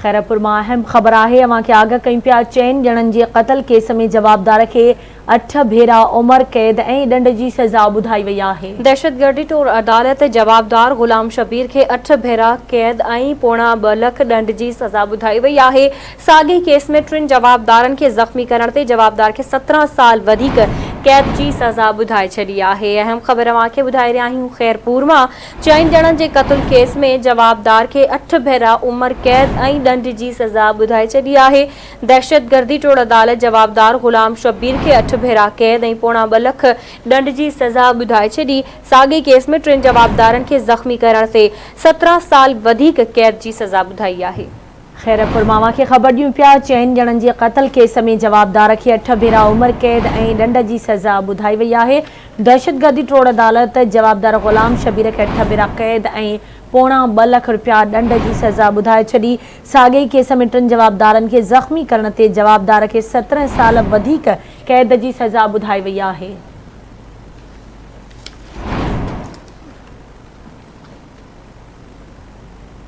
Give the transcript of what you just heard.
खैरपुर में अहम खबर है। अवां के आगाह कई पिया चैन ॼणनि जे क़त्ल केस में जवाबदार के 8 भेरा उम्र कैद ऐं ॾंड जी सज़ा ॿुधाई वई आहे। दहशतगर्दी टोड़ अदालत जवाबदार गुलाम शबीर के 8 भेरा कैद ऐं पोणा 2 लाख ॾंड जी सज़ा ॿुधाई वई आहे। साॻे केस में 3 जवाबदारनि के ज़ख़्मी करण ते जवाबदार के 17 साल वधीक कैद जी सज़ा ॿुधाए छॾी आहे। अहम ख़बर अवां खे ॿुधाए रहिया आहियूं। खैरपुर मां 4 ॼणनि जे क़त्ल केस में जवाबदार के 8 भेरा उम्र कैद ऐं ॾंड जी सज़ा ॿुधाए छॾी आहे। दहशतगर्दी टोड़ अदालत जवाबदार गुलाम शबीर के 8 भेरा कैद ऐं पोणा 2 लाख ॾंड जी सज़ा ॿुधाए छॾी। साॻे केस में 3 जवाबदारनि खे ज़ख़्मी करण ते 17 साल वधीक कैद जी सज़ा ॿुधाई आहे। खैरपुर मां के खबर ॾियूं पिया। 4 ॼणनि जे क़त्ल केस में जवाबदार के 8 भेरा उम्र कैद ऐं ॾंड जी सज़ा ॿुधाई वई आहे। दहशतगर्दी टोड़ अदालत जवाबदार गुलाम शबीर के 8 भेरा कैद ऐं पोणा 2 लाख रुपया ॾंड जी सज़ा ॿुधाए छॾी। साॻे केस में 3 जवाबदारनि खे ज़ख़्मी करण ते जवाबदार के 17 साल वधीक कैद जी सज़ा ॿुधाई वई आहे।